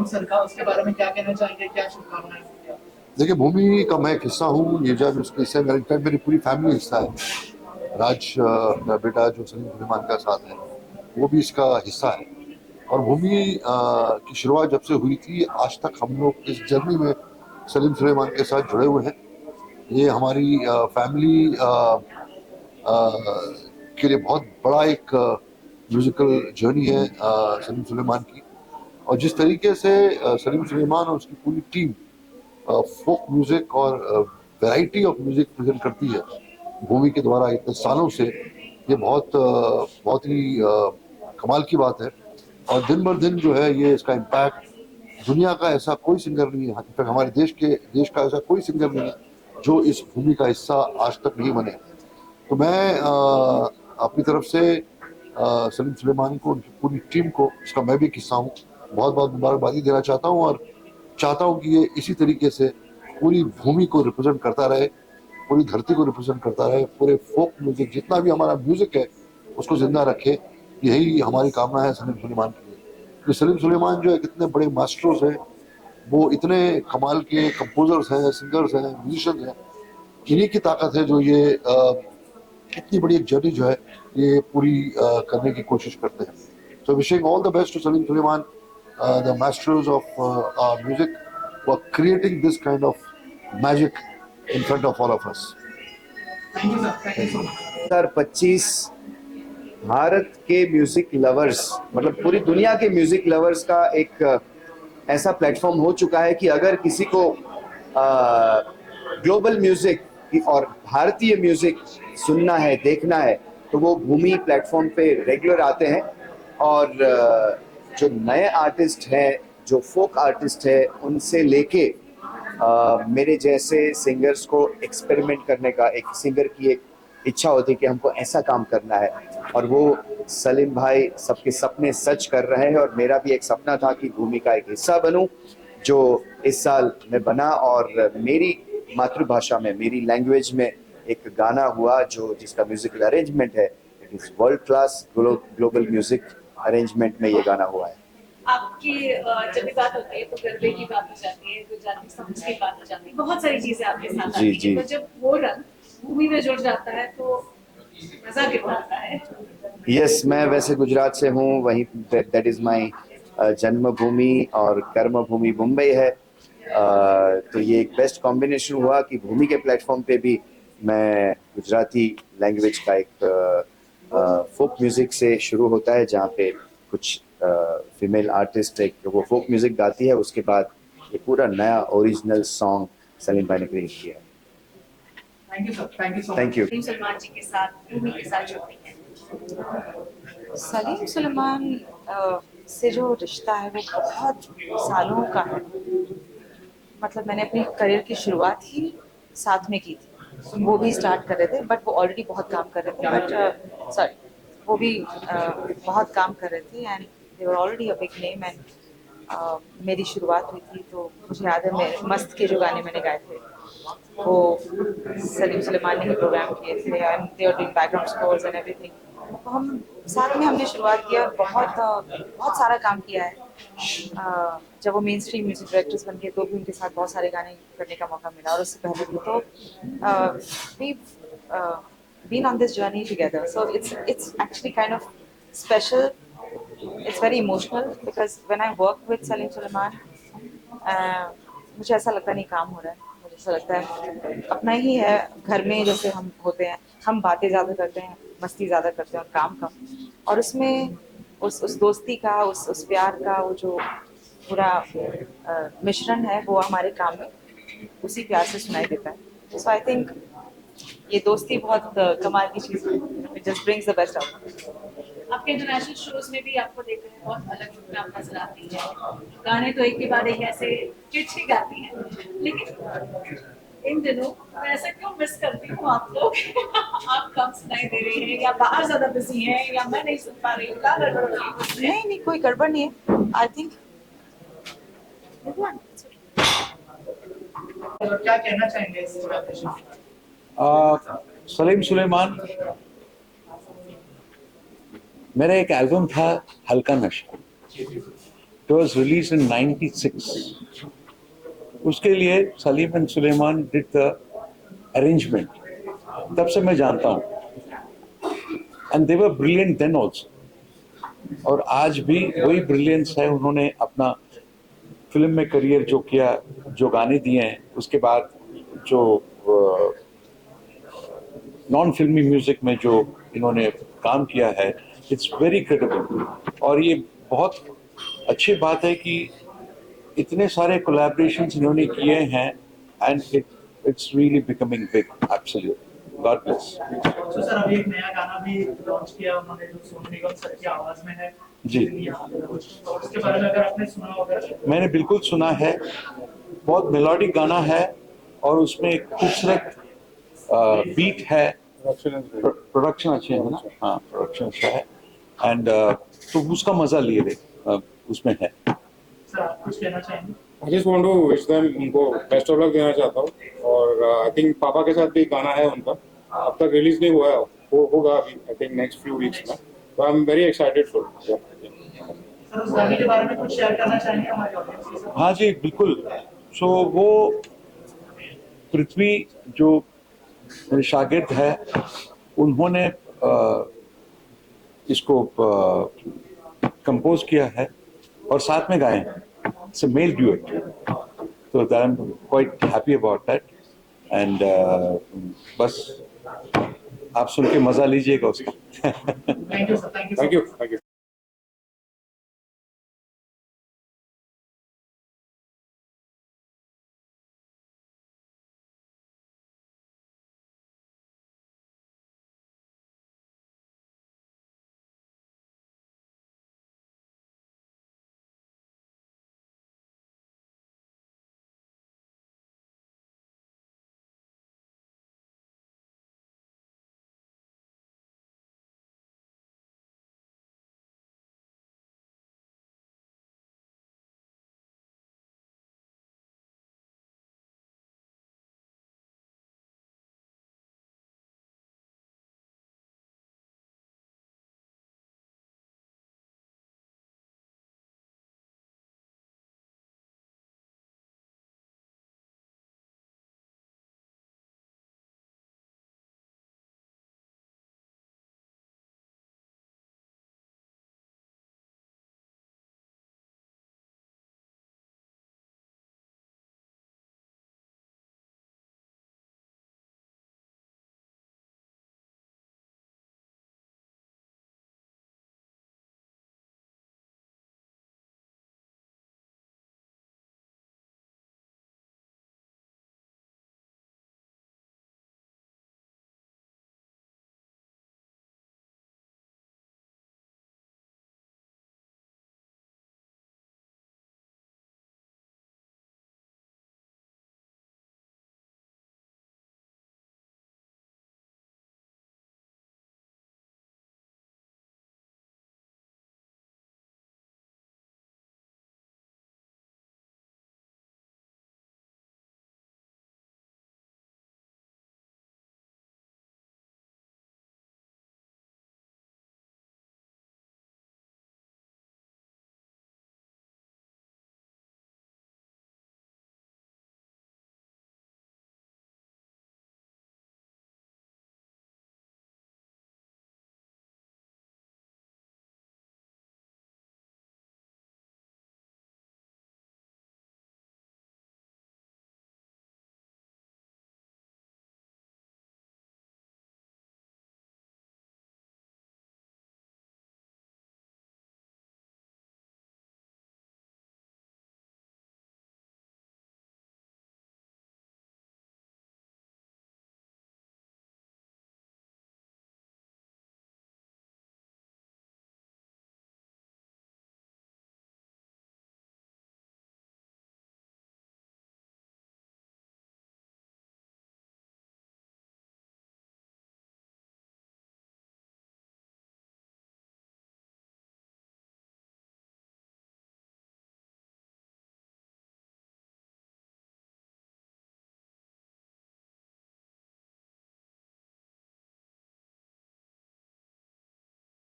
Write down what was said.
Sir का, उसके बारे में क्या कहना चाहेंगे, क्या शुभकामनाएं? देखिए, भूमि का मैं एक हिस्सा हूँ। ये जब उसके हिस्से मेरी पूरी फैमिली हिस्सा है। राज मेरा बेटा जो सलीम सुलेमान का साथ है, वो भी इसका हिस्सा है। और भूमि की शुरुआत जब से हुई थी, आज तक हम लोग इस जर्नी में सलीम सुलेमान के साथ जुड़े हुए हैं। ये हमारी फैमिली के लिए बहुत बड़ा एक म्यूजिकल जर्नी है सलीम सुलेमान की। और जिस तरीके से सलीम सुलेमान और उसकी पूरी टीम फोक म्यूजिक और वैरायटी ऑफ म्यूजिक प्रेजेंट करती है भूमि के द्वारा इतने सालों से, ये बहुत ही कमाल की बात है। और दिन बर दिन जो है ये इसका इम्पैक्ट, दुनिया का ऐसा कोई सिंगर नहीं है, इनफैक्ट हमारे देश का ऐसा कोई सिंगर नहीं है जो इस भूमि का हिस्सा आज तक नहीं बने। तो मैं अपनी तरफ से सलीम सुलेमान को, उनकी पूरी टीम को, इसका मैं भी एक हिस्सा हूँ, बहुत बहुत मुबारकबादी देना चाहता हूँ। और चाहता हूँ कि ये इसी तरीके से पूरी भूमि को रिप्रेजेंट करता रहे, पूरी धरती को रिप्रेजेंट करता रहे, पूरे फोक म्यूजिक जितना भी हमारा म्यूजिक है उसको जिंदा रखे। यही हमारी कामना है सलीम सुलेमान के लिए। तो सलीम सुलेमान जो है, कितने बड़े मास्टर्स हैं, वो इतने कमाल के कंपोजर्स हैं, सिंगर्स हैं, म्यूजिशियंस हैं। इन्हीं की ताकत है जो ये इतनी बड़ी एक जर्नी जो है ये पूरी करने की कोशिश करते हैं। So wishing all the best to Salim Sulaiman, the masters of music, who are creating this kind of magic in front of all of us. Thank you sir, thank you so much. 2025 Bharat के म्यूजिक लवर्स, मतलब पूरी दुनिया के music lovers का एक ऐसा platform हो चुका है कि अगर किसी को ग्लोबल म्यूजिक और भारतीय म्यूजिक सुनना है, देखना है, तो वो भूमि प्लेटफॉर्म पे रेगुलर आते हैं। और जो नए आर्टिस्ट हैं, जो फोक आर्टिस्ट है, उनसे लेके मेरे जैसे सिंगर्स को एक्सपेरिमेंट करने का, एक सिंगर की एक इच्छा होती है कि हमको ऐसा काम करना है, और वो सलीम भाई सबके सपने सच कर रहे हैं। और मेरा भी एक सपना था कि भूमि का एक हिस्सा बनूं, जो इस साल मैं बना। और मेरी मातृभाषा में, मेरी लैंग्वेज में एक गाना हुआ जो जिसका म्यूजिकल अरेंजमेंट है, it is world class global music arrangement में ये गाना हुआ है। आपकी जब भी बात होती है तो गरबे की बात हो जाती है, गुजराती सॉन्ग्स की बात हो जाती है, बहुत सारी चीजें आपके साथ आती हैं, तो जब वो रंग भूमि में जुड़ जाता है तो मजा कितना आता है। यस, मैं वैसे गुजरात से हूँ, वहीं दैट इज माय जन्मभूमि और कर्मभूमि मुंबई है। तो ये एक बेस्ट कॉम्बिनेशन हुआ कि भूमि के प्लेटफॉर्म पे भी मैं गुजराती लैंग्वेज का एक फोक म्यूजिक से शुरू होता है, जहाँ पे कुछ फीमेल आर्टिस्ट एक वो फोक म्यूजिक गाती है, उसके बाद ये पूरा नया ओरिजिनल सॉन्ग सलीम भाई ने क्रिएट किया है। Thank you sir, thank you so much. Thank you. Salim Sulaiman ji के साथ, भूमि के साथ जुड़ती हैं। सलीम सुलेमान से जो रिश्ता है वो बहुत सालों का है। मतलब मैंने अपनी करियर की शुरुआत ही साथ में की थी, वो भी स्टार्ट कर रहे थे, बट वो ऑलरेडी बहुत काम कर रहे थे, बट सॉरी, वो भी बहुत काम कर रहे थे, and they were already a big name. And मेरी शुरुआत हुई थी तो मुझे याद है, मैं मस्त के जो गाने मैंने गाए थे वो सलीम सुलेमान ने ही प्रोग्राम किए थे, and they are doing background scores and everything. तो हम साथ में हमने शुरुआत किया, बहुत सारा काम किया है। जब वो मेन स्ट्रीम म्यूजिक डायरेक्टर्स बन गए तो भी उनके साथ बहुत सारे गाने करने का मौका मिला, और उससे पहले भी। तो we've been on this journey together, so it's actually kind of special. It's very emotional because when I work with Salim Suleiman, मुझे ऐसा लगता नहीं काम हो रहा है, मुझे ऐसा लगता है अपना ही है, घर में जैसे हम होते हैं, हम बातें ज़्यादा करते हैं, मस्ती ज़्यादा करते हैं और काम कम। और उसमें उस दोस्ती का, उस प्यार का वो जो पूरा मिश्रण है, वो हमारे काम में उसी प्यार से सुनाई देता है। सो आई थिंक ये दोस्ती बहुत कमाल की चीज़ है, it just brings the best out. आपके इंटरनेशनल शोज में भी आपको देख रहे हैं, बहुत अलग लुक में आप नजर आती है। गाने तो एक के बाद एक ऐसे चिट्ठी गाती हैं, लेकिन इन दिनों मैं ऐसा क्यों मिस करती हूँ आपको आप कम सुनाई दे रही हैं, या बाहर ज्यादा बिजी हैं, या मैं नहीं सुन पा रही हूँ, क्या गड़बड़ हो रही है? नहीं, कोई गड़बड़ नहीं है। आई थिंक क्या कहना चाहेंगे इस कोलैबोरेशन? सलीम सुलेमान, मेरा एक एल्बम था हल्का नशा, It was released in 96. उसके लिए Salim and Sulaiman did the arrangement. तब से मैं जानता हूँ. And they were brilliant then also. और आज भी वही ब्रिलियंस है. उन्होंने अपना फिल्म में करियर जो किया, जो गाने दिए हैं, उसके बाद जो नॉन फिल्मी म्यूजिक में जो इन्होंने काम किया है, इट्स वेरी क्रेडिबल. और ये बहुत अच्छी बात है कि इतने सारे कोलैबोरेशंस इन्होंने किए हैं and it's really becoming big. Absolutely. God bless. तो सर अभी एक नया गाना भी लॉन्च किया उन्होंने जो सोनू निगम सर की आवाज में है जी. तो उसके बारे में अगर आपने सुना होगा. मैंने बिल्कुल सुना है. बहुत मेलोडिक गाना है और उसमें एक खूबसूरत बीट है. प्रोडक्शन अच्छे है ना. हाँ, प्रोडक्शन अच्छा है. एंड तो उसका मजा लिए थे. उसमें है. सर आप कुछ कहना चाहेंगे. I just want to wish them, उनको बेस्ट ऑफ लक देना चाहता हूँ. और आई थिंक पापा के साथ भी गाना है उनका, अब तक रिलीज नहीं हुआ है. होगा अभी I think next few weeks में. तो I am very excited for. Sir उस गाने के बारे में कुछ शेयर करना चाहेंगे हमारे ऑडियंस के साथ. हाँ जी, बिल्कुल. सो वो पृथ्वी जो मेरे शागिर्द है, उन्होंने इसको कंपोज किया है और साथ में गाए हैं. It's a male duet. तो I am quite happy about that. And बस आप सुन के मजा लीजिएगा उसका. Thank you sir. Thank you. Thank you.